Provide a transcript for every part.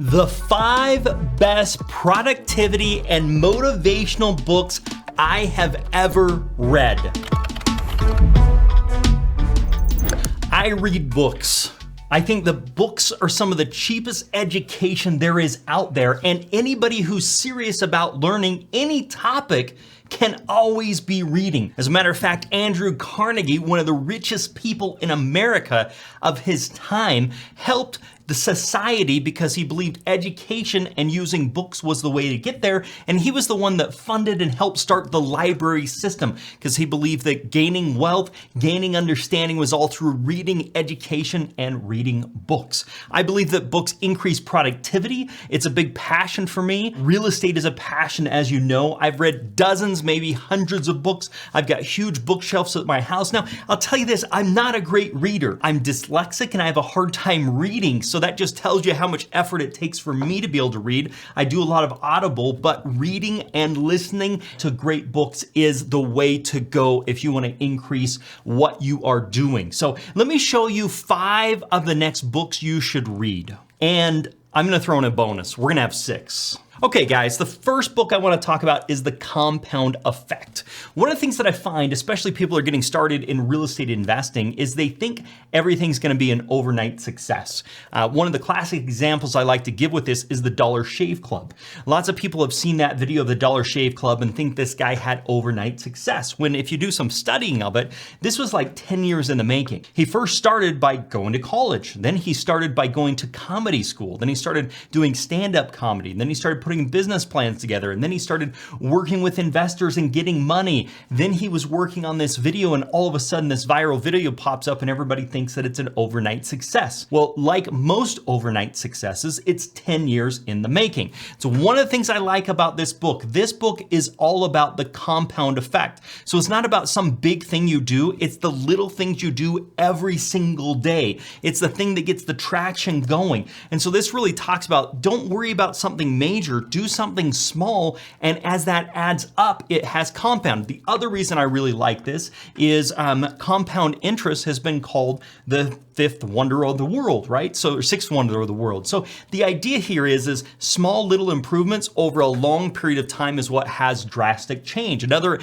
The 5 best productivity and motivational books I have ever read. I read books. I think the books are some of the cheapest education there is out there, and anybody who's serious about learning any topic can always be reading. As a matter of fact, Andrew Carnegie, one of the richest people in America of his time, helped the society because he believed education and using books was the way to get there. And he was the one that funded and helped start the library system because he believed that gaining wealth, gaining understanding was all through reading education and reading books. I believe that books increase productivity. It's a big passion for me. Real estate is a passion, as you know. I've read dozens, maybe hundreds of books. I've got huge bookshelves at my house. Now, I'll tell you this, I'm not a great reader. I'm dyslexic and I have a hard time reading. So that just tells you how much effort it takes for me to be able to read. I do a lot of Audible, but reading and listening to great books is the way to go if you want to increase what you are doing. So let me show you 5 of the next books you should read. And I'm going to throw in a bonus. We're going to have 6. Okay, guys, the first book I want to talk about is The Compound Effect. One of the things that I find, especially people who are getting started in real estate investing, is they think everything's going to be an overnight success. One of the classic examples I like to give with this is the Dollar Shave Club. Lots of people have seen that video of the Dollar Shave Club and think this guy had overnight success, when if you do some studying of it, this was like 10 years in the making. He first started by going to college. Then he started by going to comedy school. Then he started doing stand-up comedy. Then he started putting business plans together. And then he started working with investors and getting money. Then he was working on this video, and all of a sudden this viral video pops up and everybody thinks that it's an overnight success. Well, like most overnight successes, it's 10 years in the making. So one of the things I like about this book is all about the compound effect. So it's not about some big thing you do. It's the little things you do every single day. It's the thing that gets the traction going. And so this really talks about, don't worry about something major, do something small, and as that adds up, it has compound. The other reason I really like this is compound interest has been called the 5th wonder of the world, right? So, or 6th wonder of the world. So the idea here is small little improvements over a long period of time is what has drastic change. Another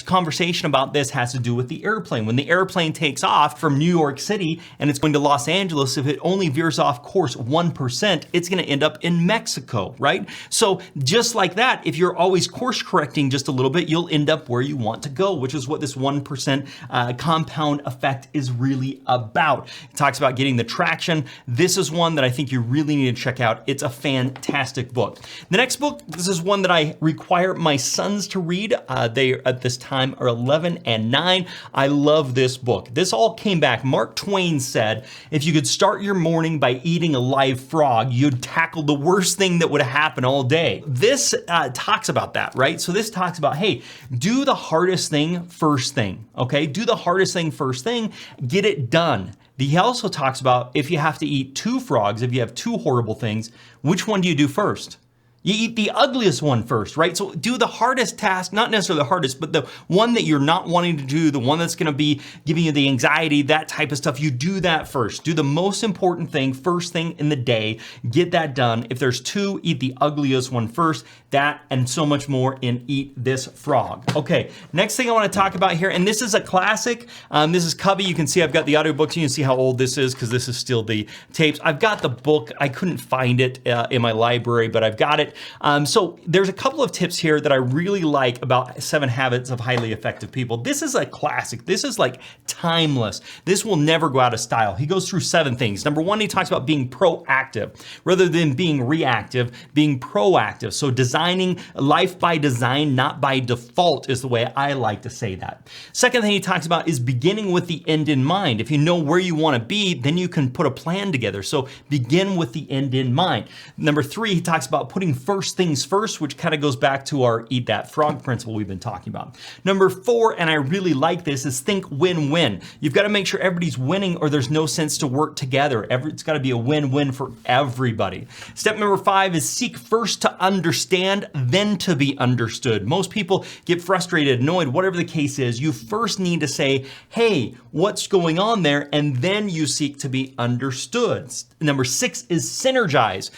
conversation about this has to do with the airplane. When the airplane takes off from New York City and it's going to Los Angeles, if it only veers off course 1%, it's going to end up in Mexico, right? So just like that, if you're always course correcting just a little bit, you'll end up where you want to go, which is what this 1% compound effect is really about. It talks about getting the traction. This is one that I think you really need to check out. It's a fantastic book. The next book, this is one that I require my sons to read. They at this time are 11 and 9. I love this book. This all came back. Mark Twain said, if you could start your morning by eating a live frog, you'd tackle the worst thing that would happen all day. This talks about that, right? So this talks about, hey, do the hardest thing first thing, okay? Do the hardest thing first thing, get it done. He also talks about if you have to eat 2 frogs, if you have 2 horrible things, which one do you do first? You eat the ugliest one first, right? So do the hardest task, not necessarily the hardest, but the one that you're not wanting to do, the one that's going to be giving you the anxiety, that type of stuff. You do that first. Do the most important thing first thing in the day. Get that done. If there's 2, eat the ugliest one first. That and so much more in Eat This Frog. Okay, next thing I want to talk about here, and this is a classic. This is Covey. You can see I've got the audiobooks. You can see how old this is because this is still the tapes. I've got the book. I couldn't find it in my library, but I've got it. So there's a couple of tips here that I really like about 7 Habits of Highly Effective People. This is a classic. This is like timeless. This will never go out of style. He goes through 7 things. Number 1, he talks about being proactive rather than being reactive, being proactive. So designing life by design, not by default is the way I like to say that. Second thing he talks about is beginning with the end in mind. If you know where you want to be, then you can put a plan together. So begin with the end in mind. Number 3, he talks about putting first things first, which kind of goes back to our eat that frog principle we've been talking about. Number 4, and I really like this, is think win-win. You've got to make sure everybody's winning or there's no sense to work together. It's got to be a win-win for everybody. Step number 5 is seek first to understand, then to be understood. Most people get frustrated, annoyed, whatever the case is. You first need to say, hey, what's going on there? And then you seek to be understood. Number 6 is synergize,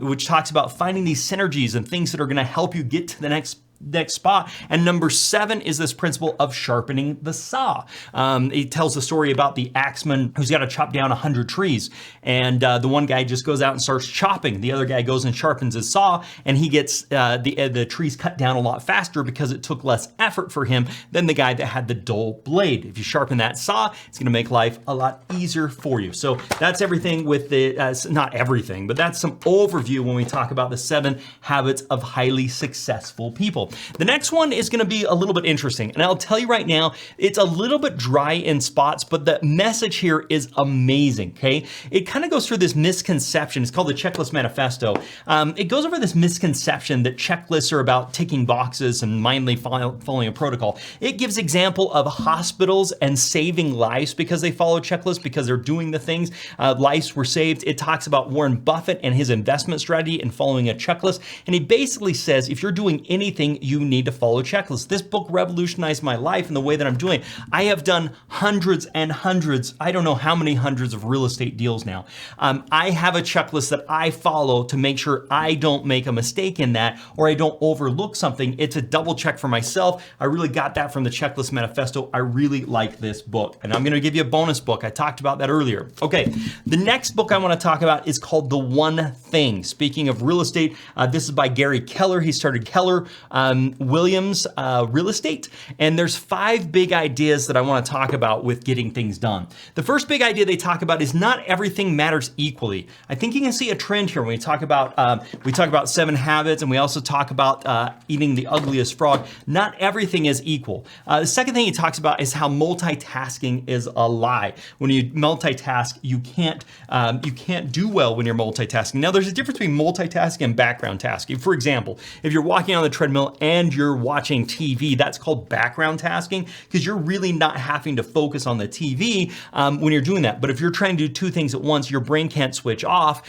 which talks about finding these synergies and things that are going to help you get to the next spot. And number 7 is this principle of sharpening the saw. It tells the story about the axeman who's got to chop down 100 trees. And the one guy just goes out and starts chopping. The other guy goes and sharpens his saw, and he gets the trees cut down a lot faster because it took less effort for him than the guy that had the dull blade. If you sharpen that saw, it's going to make life a lot easier for you. So that's everything with the, not everything, but that's some overview when we talk about the 7 habits of highly successful people. The next one is going to be a little bit interesting, and I'll tell you right now, it's a little bit dry in spots, but the message here is amazing, okay? It kind of goes through this misconception. It's called the Checklist Manifesto. It goes over this misconception that checklists are about ticking boxes and mindlessly following a protocol. It gives example of hospitals and saving lives because they follow checklists, because they're doing the things. Lives were saved. It talks about Warren Buffett and his investment strategy and following a checklist, and he basically says if you're doing anything, you need to follow checklists. This book revolutionized my life in the way that I'm doing. I have done hundreds and hundreds, I don't know how many hundreds of real estate deals now. I have a checklist that I follow to make sure I don't make a mistake in that or I don't overlook something. It's a double check for myself. I really got that from the Checklist Manifesto. I really like this book, and I'm going to give you a bonus book. I talked about that earlier. Okay, the next book I want to talk about is called The One Thing. Speaking of real estate, this is by Gary Keller. He started Keller Williams Real Estate, and there's 5 big ideas that I want to talk about with getting things done. The first big idea they talk about is not everything matters equally. I think you can see a trend here when we talk about 7 habits, and we also talk about eating the ugliest frog. Not everything is equal. The second thing he talks about is how multitasking is a lie. When you multitask, you can't do well when you're multitasking. Now, there's a difference between multitasking and background tasking. For example, if you're walking on the treadmill and you're watching TV, that's called background tasking because you're really not having to focus on the TV when you're doing that. But if you're trying to do 2 things at once, your brain can't switch off.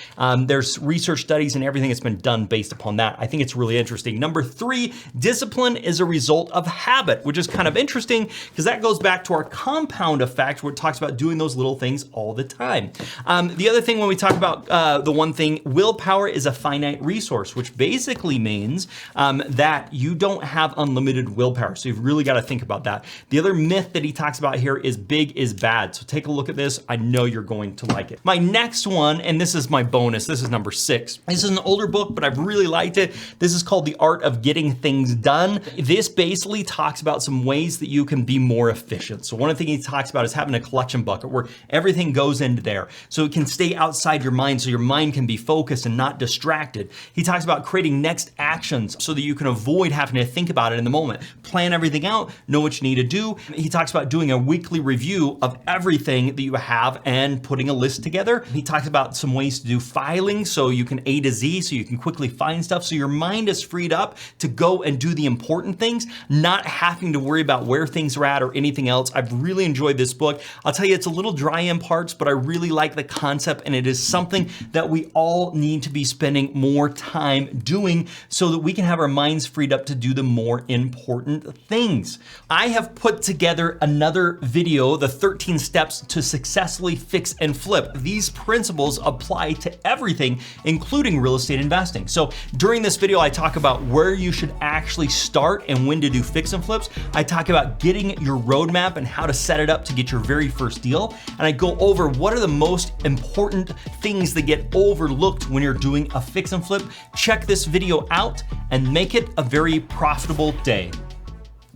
There's research studies and everything that's been done based upon that. I think it's really interesting. Number 3, discipline is a result of habit, which is kind of interesting because that goes back to our compound effect where it talks about doing those little things all the time. The other thing when we talk about the one thing, willpower is a finite resource, which basically means that you don't have unlimited willpower. So you've really got to think about that. The other myth that he talks about here is big is bad. So take a look at this. I know you're going to like it. My next one, and this is my bonus, this is number 6. This is an older book, but I've really liked it. This is called The Art of Getting Things Done. This basically talks about some ways that you can be more efficient. So one of the things he talks about is having a collection bucket where everything goes into there so it can stay outside your mind so your mind can be focused and not distracted. He talks about creating next actions so that you can avoid having to think about it in the moment. Plan everything out, know what you need to do. He talks about doing a weekly review of everything that you have and putting a list together. He talks about some ways to do filing so you can A to Z, so you can quickly find stuff so your mind is freed up to go and do the important things, not having to worry about where things are at or anything else. I've really enjoyed this book. I'll tell you, it's a little dry in parts, but I really like the concept, and it is something that we all need to be spending more time doing so that we can have our minds freed up to do the more important things. I have put together another video, the 13 steps to successfully fix and flip. These principles apply to everything, including real estate investing. So during this video, I talk about where you should actually start and when to do fix and flips. I talk about getting your roadmap and how to set it up to get your very first deal. And I go over what are the most important things that get overlooked when you're doing a fix and flip. Check this video out and make it a very profitable day.